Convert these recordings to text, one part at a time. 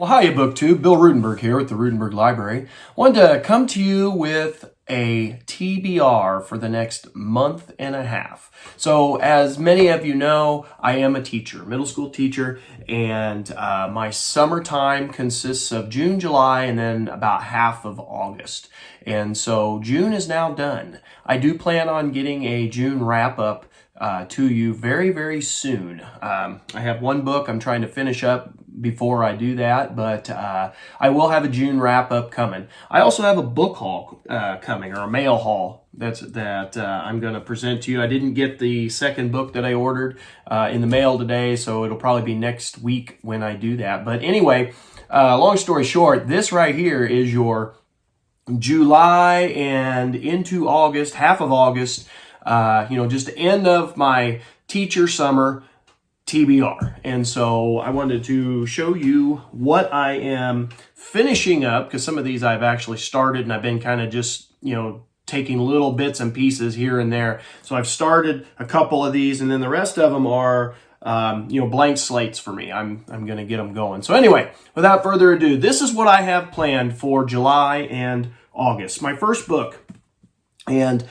Well, hiya, BookTube. Bill Ruttenberg here with the Ruttenberg Library. Wanted to come to you with a TBR for the next month and a half. So, as many of you know, I am a teacher, middle school teacher, and my summertime consists of June, July, and then about half of August. And so June is now done. I do plan on getting a June wrap-up to you very, very soon. I have one book I'm trying to finish up before I do that, but I will have a June wrap-up coming. I also have a book haul coming, or a mail haul that I'm going to present to you. I didn't get the second book that I ordered in the mail today, so it'll probably be next week when I do that. But anyway, long story short, this right here is your July and into August, half of August, just the end of my teacher summer TBR. And so I wanted to show you what I am finishing up, because some of these I've actually started and I've been kind of just, taking little bits and pieces here and there. So I've started a couple of these, and then the rest of them are blank slates for me. I'm going to get them going. So anyway, without further ado, this is what I have planned for July and August. My first book, and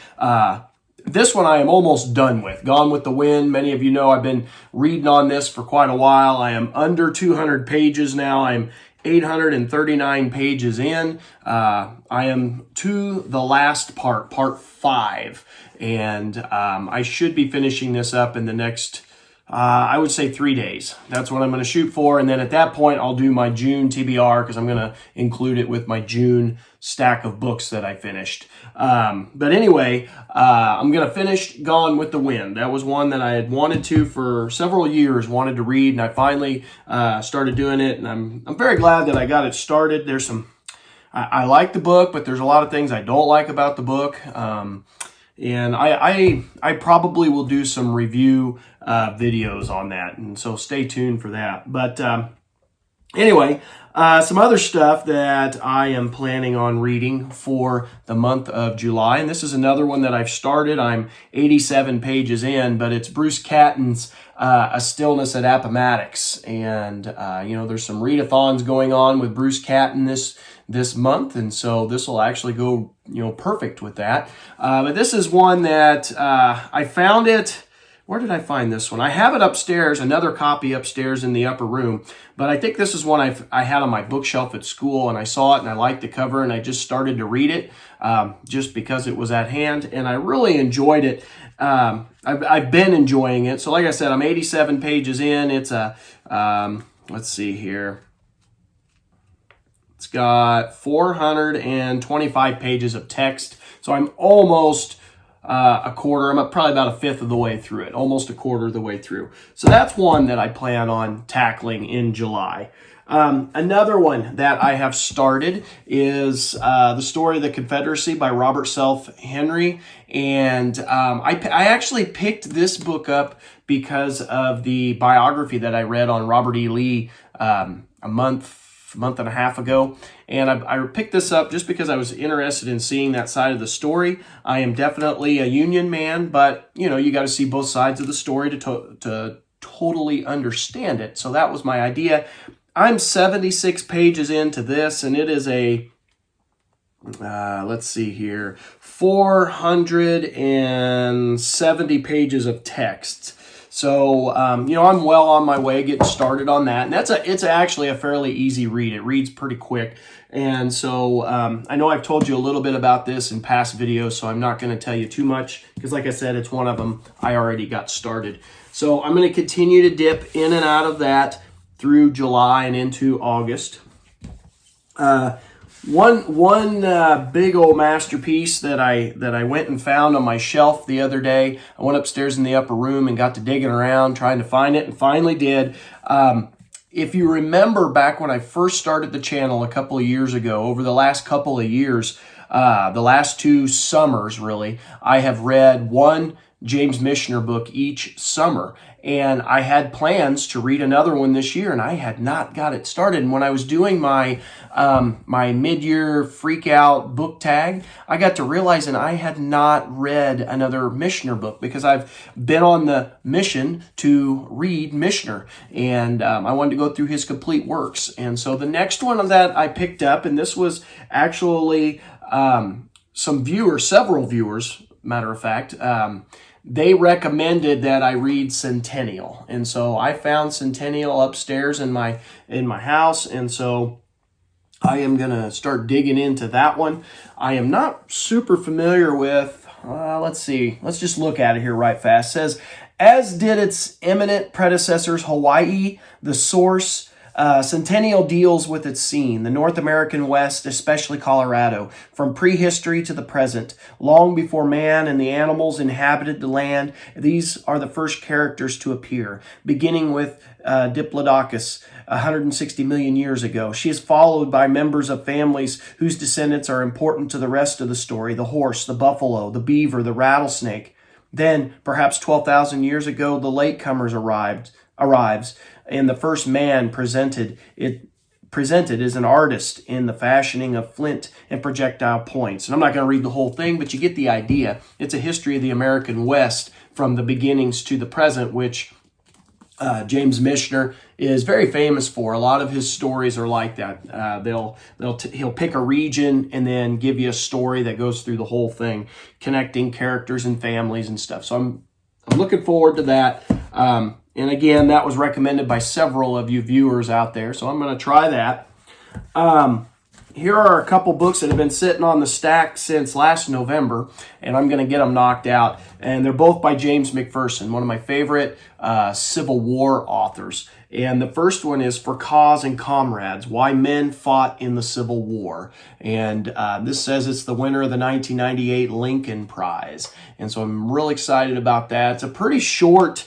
this one I am almost done with. Gone with the Wind. Many of you know I've been reading on this for quite a while. I am under 200 pages now. I'm 839 pages in. I am to the last part 5. And I should be finishing this up in the next, I would say 3 days. That's what I'm going to shoot for. And then at that point, I'll do my June TBR, because I'm going to include it with my June stack of books that I finished. But anyway, I'm going to finish Gone with the Wind. That was one that I had wanted to for several years, wanted to read, and I finally started doing it. And I'm very glad that I got it started. There's some, I like the book, but there's a lot of things I don't like about the book. And I probably will do some review videos on that, and so stay tuned for that. But anyway, some other stuff that I am planning on reading for the month of July, and this is another one that I've started. I'm 87 pages in, but it's Bruce Catton's A Stillness at Appomattox. And, there's some readathons going on with Bruce Catton this month, and so this will actually go, perfect with that. But this is one that I found it. Where did I find this one? I have it upstairs, another copy upstairs in the upper room, but I think this is one I had on my bookshelf at school, and I saw it and I liked the cover, and I just started to read it just because it was at hand, and I really enjoyed it. I've been enjoying it. So like I said, I'm 87 pages in. It's a, let's see here. It's got 425 pages of text, so I'm almost a quarter. I'm probably about a fifth of the way through it, almost a quarter of the way through. So that's one that I plan on tackling in July. Another one that I have started is The Story of the Confederacy by Robert Selph Henry. And I actually picked this book up because of the biography that I read on Robert E. Lee a month and a half ago, and I picked this up just because I was interested in seeing that side of the story. I am definitely a Union man, but you got to see both sides of the story to totally understand it. So that was my idea. I'm 76 pages into this, and it is a let's see here, 470 pages of text. So, I'm well on my way getting started on that. And it's actually a fairly easy read. It reads pretty quick. And so, I know I've told you a little bit about this in past videos, so I'm not going to tell you too much, because like I said, it's one of them I already got started. So I'm going to continue to dip in and out of that through July and into August. One big old masterpiece that I went and found on my shelf the other day. I went upstairs in the upper room and got to digging around trying to find it, and finally did. If you remember back when I first started the channel a couple of years ago, over the last couple of years, the last 2 summers really, I have read one James Michener book each summer. and I had plans to read another one this year, and I had not got it started. And when I was doing my my mid-year freak out book tag, I got to realizing I had not read another Michener book, because I've been on the mission to read Michener, and I wanted to go through his complete works. And so the next one that I picked up, and this was actually several viewers, matter of fact, they recommended that I read Centennial. And so I found Centennial upstairs in my house, and so I am going to start digging into that one. I am not super familiar with, let's see, let's just look at it here right fast. It says, as did its eminent predecessors, Hawaii, the source, Centennial deals with its scene, the North American West, especially Colorado, from prehistory to the present. Long before man and the animals inhabited the land, these are the first characters to appear, beginning with Diplodocus 160 million years ago. She is followed by members of families whose descendants are important to the rest of the story: the horse, the buffalo, the beaver, the rattlesnake. Then, perhaps 12,000 years ago, the latecomers arrives, and the first man presented as an artist in the fashioning of flint and projectile points. And I'm not going to read the whole thing, but you get the idea. It's a history of the American West from the beginnings to the present, which James Michener is very famous for. A lot of his stories are like that. He'll pick a region and then give you a story that goes through the whole thing, connecting characters and families and stuff. So I'm looking forward to that. And again, that was recommended by several of you viewers out there, so I'm going to try that. Here are a couple books that have been sitting on the stack since last November, and I'm going to get them knocked out. And they're both by James McPherson, one of my favorite Civil War authors. And the first one is For Cause and Comrades, Why Men Fought in the Civil War. And this says it's the winner of the 1998 Lincoln Prize. And so I'm really excited about that. It's a pretty short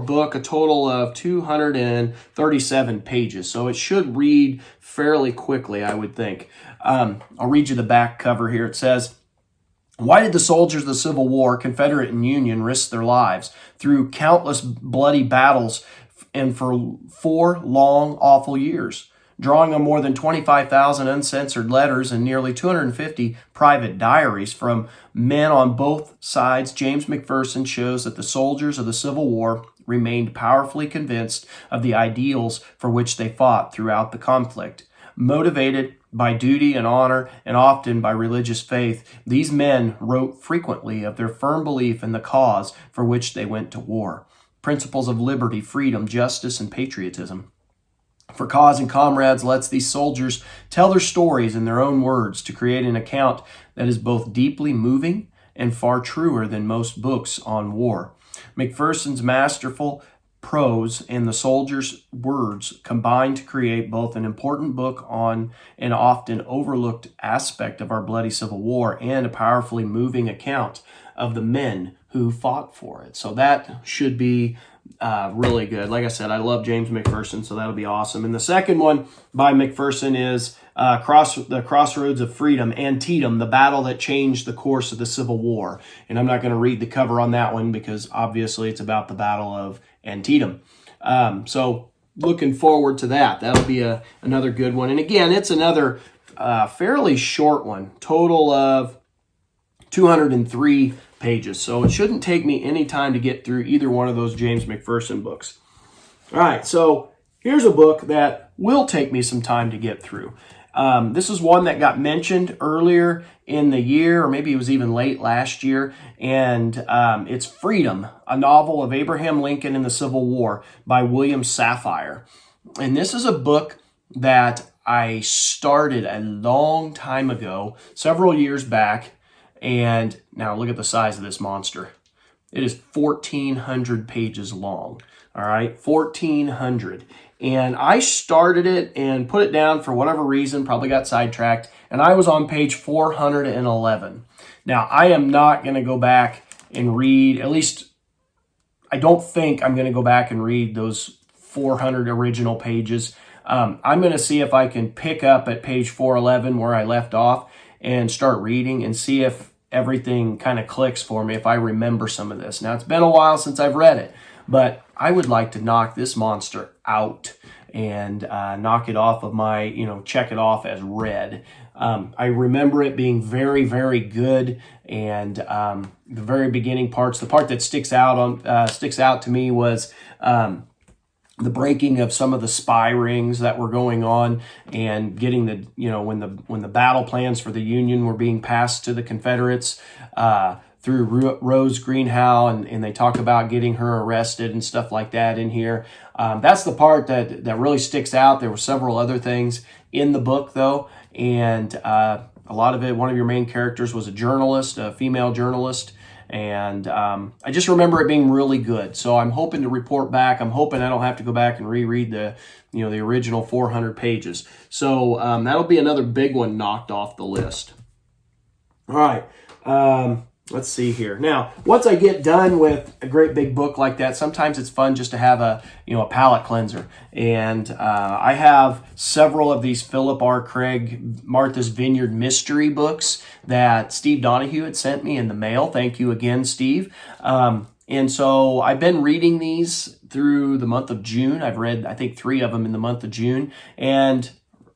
book, a total of 237 pages. So it should read fairly quickly, I would think. I'll read you the back cover here. It says, why did the soldiers of the Civil War, Confederate and Union, risk their lives through countless bloody battles and for 4 long, awful years? Drawing on more than 25,000 uncensored letters and nearly 250 private diaries from men on both sides, James McPherson shows that the soldiers of the Civil War remained powerfully convinced of the ideals for which they fought throughout the conflict. Motivated by duty and honor, and often by religious faith, these men wrote frequently of their firm belief in the cause for which they went to war. Principles of liberty, freedom, justice, and patriotism. For Cause and Comrades lets these soldiers tell their stories in their own words to create an account that is both deeply moving and far truer than most books on war. McPherson's masterful prose and the soldiers' words combine to create both an important book on an often overlooked aspect of our bloody Civil War and a powerfully moving account of the men who fought for it. So that should be really good. Like I said, I love James McPherson, so that'll be awesome. And the second one by McPherson is The Crossroads of Freedom, Antietam, the battle that changed the course of the Civil War. And I'm not going to read the cover on that one because obviously it's about the Battle of Antietam. So looking forward to that. That'll be another good one. And again, it's another fairly short one, total of 203 pages. So it shouldn't take me any time to get through either one of those James McPherson books. All right, so here's a book that will take me some time to get through. This is one that got mentioned earlier in the year, or maybe it was even late last year, and it's Freedom, a novel of Abraham Lincoln in the Civil War by William Safire. And this is a book that I started a long time ago, several years back, and now look at the size of this monster. It is 1,400 pages long, all right, 1,400. And I started it and put it down for whatever reason, probably got sidetracked, and I was on page 411. Now, I am not going to go back and read, at least I don't think I'm going to go back and read those 400 original pages. I'm going to see if I can pick up at page 411 where I left off and start reading and see if everything kind of clicks for me if I remember some of this. Now, it's been a while since I've read it, but I would like to knock this monster out and knock it off of my, check it off as read. I remember it being very, very good, and the very beginning parts, the part that sticks out to me was the breaking of some of the spy rings that were going on, and getting the, when the battle plans for the Union were being passed to the Confederates through Rose Greenhow, and they talk about getting her arrested and stuff like that in here. That's the part that really sticks out. There were several other things in the book, though, and a lot of it, one of your main characters was a journalist, a female journalist, and I just remember it being really good. So I'm hoping to report back. I'm hoping I don't have to go back and reread the original 400 pages. So that'll be another big one knocked off the list. All right. Let's see here. Now, once I get done with a great big book like that, sometimes it's fun just to have a palate cleanser. And I have several of these Philip R. Craig Martha's Vineyard mystery books that Steve Donahue had sent me in the mail. Thank you again, Steve. And so I've been reading these through the month of June. I've read, I think, 3 of them in the month of June, and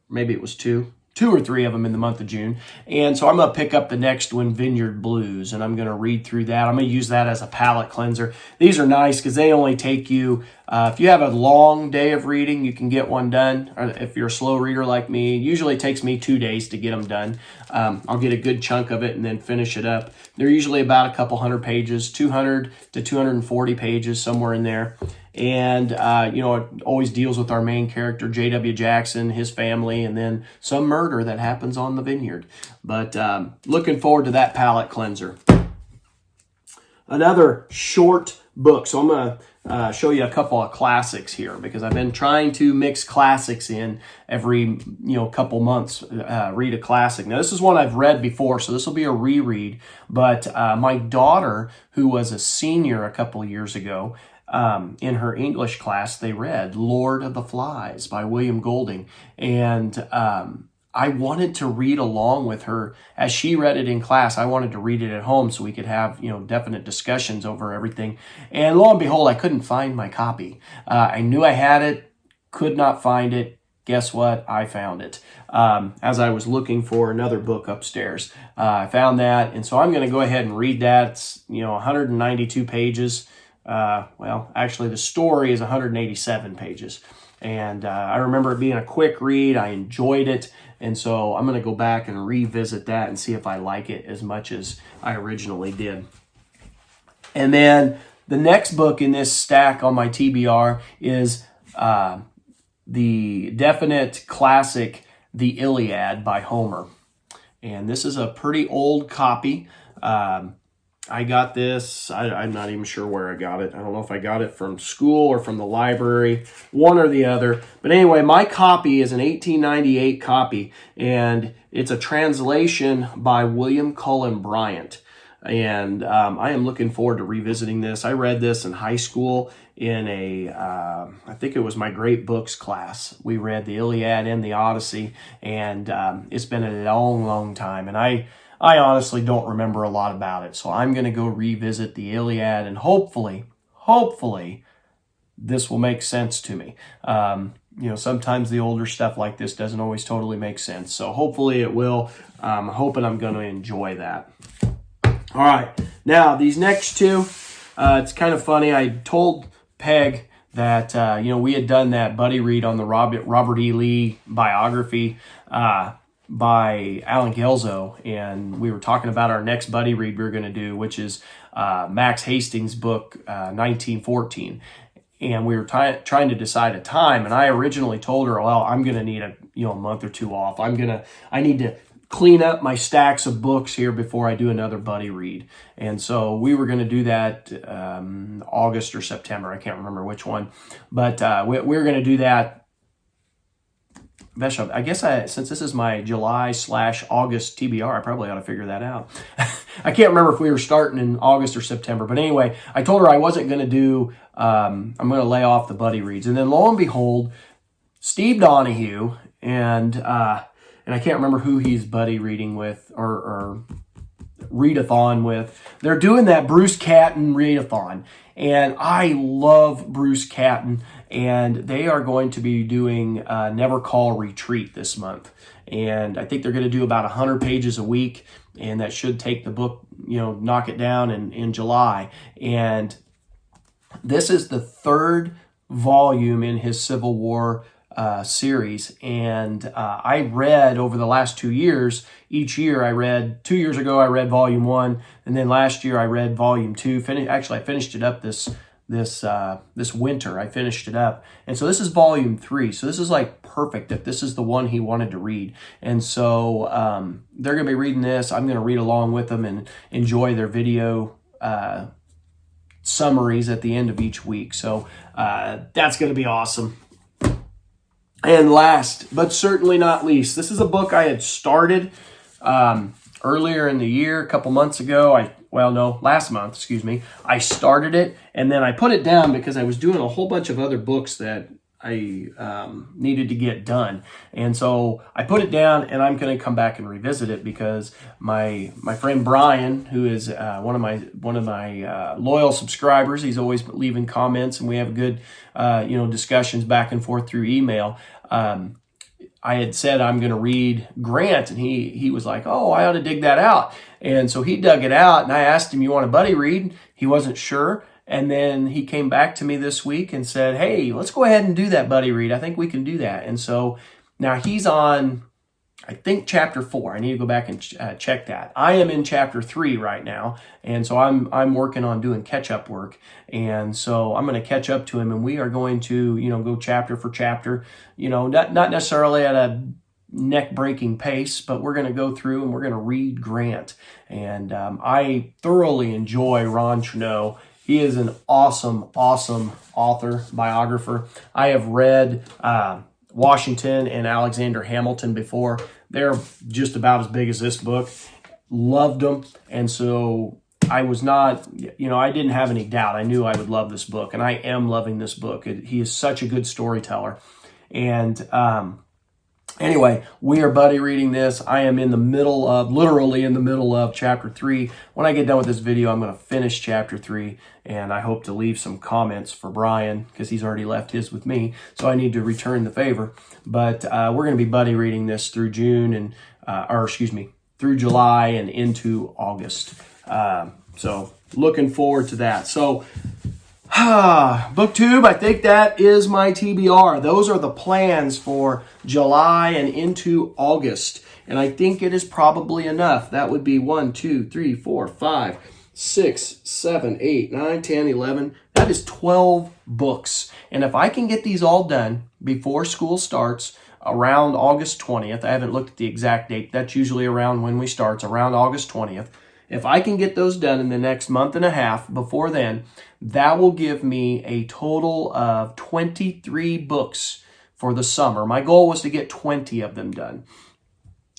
maybe it was 2 or 3 of them in the month of June. And so I'm going to pick up the next one, Vineyard Blues, and I'm going to read through that. I'm going to use that as a palate cleanser. These are nice because they only take you, if you have a long day of reading, you can get one done. Or if you're a slow reader like me, usually it takes me 2 days to get them done. I'll get a good chunk of it and then finish it up. They're usually about a couple hundred pages, 200 to 240 pages, somewhere in there. And, it always deals with our main character, J.W. Jackson, his family, and then some murder that happens on the vineyard. But looking forward to that palate cleanser. Another short book. So I'm going to show you a couple of classics here, because I've been trying to mix classics in every, couple months, read a classic. Now, this is one I've read before, so this will be a reread. But my daughter, who was a senior a couple of years ago, in her English class, they read Lord of the Flies by William Golding. And I wanted to read along with her. As she read it in class, I wanted to read it at home so we could have, definite discussions over everything. And lo and behold, I couldn't find my copy. I knew I had it, could not find it. Guess what? I found it. As I was looking for another book upstairs. I found that, and so I'm going to go ahead and read that. It's, 192 pages. Actually, the story is 187 pages. And I remember it being a quick read. I enjoyed it. And so I'm going to go back and revisit that and see if I like it as much as I originally did. And then the next book in this stack on my TBR is the definite classic, The Illiad by Homer. And this is a pretty old copy. I got this, I'm not even sure where I got it. I don't know if I got it from school or from the library, one or the other. But anyway, my copy is an 1898 copy, and it's a translation by William Cullen Bryant. And I am looking forward to revisiting this. I read this in high school in I think it was my great books class. We read the Illiad and the Odyssey, and it's been a long, long time. And I honestly don't remember a lot about it. So I'm going to go revisit the Illiad, and hopefully, this will make sense to me. Sometimes the older stuff like this doesn't always totally make sense. So hopefully it will. I'm hoping I'm going to enjoy that. All right. Now, these next two, it's kind of funny. I told Peg that, we had done that buddy read on the Robert E. Lee biography, by Alan Gelzo, and we were talking about our next buddy read we were going to do, which is Max Hastings' book, 1914. And we were trying to decide a time, and I originally told her, well, I'm going to need a month or two off. I need to clean up my stacks of books here before I do another buddy read. And so we were going to do that August or September. I can't remember which one, but we were going to do that. I guess since this is my July/August TBR, I probably ought to figure that out. I can't remember if we were starting in August or September. But anyway, I told her I wasn't going to do, I'm going to lay off the buddy reads. And then lo and behold, Steve Donahue, and I can't remember who he's buddy reading with, or readathon with. They're doing that Bruce Catton readathon, and I love Bruce Catton, and they are going to be doing Never Call Retreat this month, and I think they're going to do about 100 pages a week, and that should take the book, knock it down in July. And this is the third volume in his Civil War series, and I read over the last 2 years. Each year I read. 2 years ago I read volume 1, and then last year I read volume 2. Actually, I finished it up this winter. I finished it up, and so this is volume 3. So this is like perfect if this is the one he wanted to read. And so they're going to be reading this. I'm going to read along with them and enjoy their video summaries at the end of each week. So that's going to be awesome. And last, but certainly not least, this is a book I had started earlier in the year, a couple months ago. Last month, excuse me. I started it, and then I put it down because I was doing a whole bunch of other books that I needed to get done. And so I put it down, and I'm going to come back and revisit it because my friend Brian, who is one of my loyal subscribers, he's always leaving comments, and we have good discussions back and forth through email. I had said I'm going to read Grant, and he was like, "Oh, I ought to dig that out." And so he dug it out, and I asked him, "You want a buddy read?" He wasn't sure. And then he came back to me this week and said, "Hey, let's go ahead and do that buddy read. I think we can do that." And so now he's on, I think, chapter 4. I need to go back and check that. I am in chapter 3 right now, and so I'm working on doing catch-up work. And so I'm going to catch up to him, and we are going to, go chapter for chapter, not necessarily at a neck-breaking pace, but we're going to go through and we're going to read Grant. And I thoroughly enjoy Ron Chernow. He is an awesome, awesome author, biographer. I have read Washington and Alexander Hamilton before. They're just about as big as this book. Loved them. And so I was not, I didn't have any doubt. I knew I would love this book, and I am loving this book. He is such a good storyteller. And anyway, we are buddy reading this. I am literally in the middle of chapter 3. When I get done with this video, I'm going to finish chapter 3, and I hope to leave some comments for Brian because he's already left his with me, so I need to return the favor. But we're going to be buddy reading this through through July and into August. So looking forward to that. So BookTube, I think that is my TBR. Those are the plans for July and into August. And I think it is probably enough. That would be 1, 2, 3, 4, 5, 6, 7, 8, 9, 10, 11. That is 12 books. And if I can get these all done before school starts around August 20th, I haven't looked at the exact date. That's usually around when we start, around August 20th. If I can get those done in the next month and a half before then, that will give me a total of 23 books for the summer. My goal was to get 20 of them done.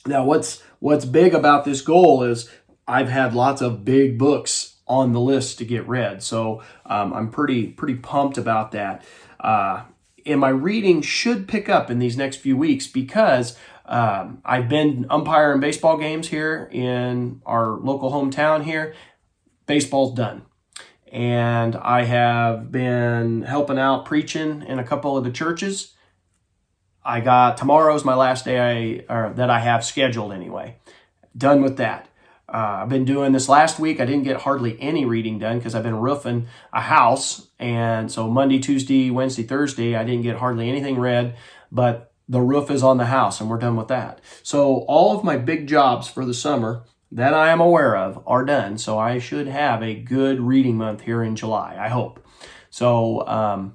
Now, what's big about this goal is I've had lots of big books on the list to get read. So I'm pretty pumped about that. And my reading should pick up in these next few weeks because I've been umpiring baseball games here in our local hometown here. Baseball's done. And I have been helping out preaching in a couple of the churches. Tomorrow's my last day that I have scheduled anyway. Done with that. I've been doing this last week. I didn't get hardly any reading done because I've been roofing a house. And so Monday, Tuesday, Wednesday, Thursday, I didn't get hardly anything read. But the roof is on the house, and we're done with that. So all of my big jobs for the summer that I am aware of are done. So I should have a good reading month here in July, I hope. So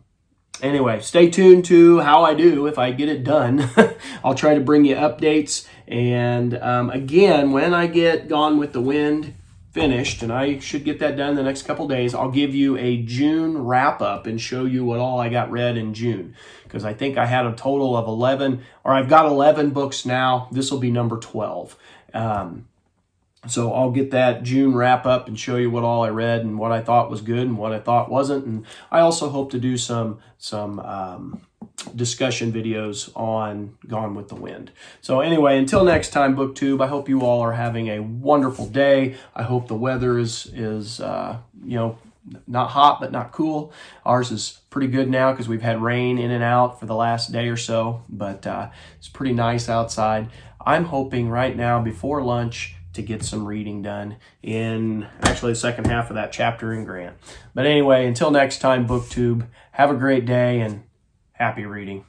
anyway, stay tuned to how I do if I get it done. I'll try to bring you updates. And again, when I get Gone with the Wind finished, and I should get that done in the next couple days, I'll give you a June wrap-up and show you what all I got read in June. Because I think I had a total of 11, or I've got 11 books now. This will be number 12. So I'll get that June wrap-up and show you what all I read and what I thought was good and what I thought wasn't. And I also hope to do some discussion videos on Gone with the Wind. So anyway, until next time, BookTube, I hope you all are having a wonderful day. I hope the weather is not hot, but not cool. Ours is pretty good now because we've had rain in and out for the last day or so, but it's pretty nice outside. I'm hoping right now before lunch to get some reading done in actually the second half of that chapter in Grant. But anyway, until next time, BookTube, have a great day and happy reading.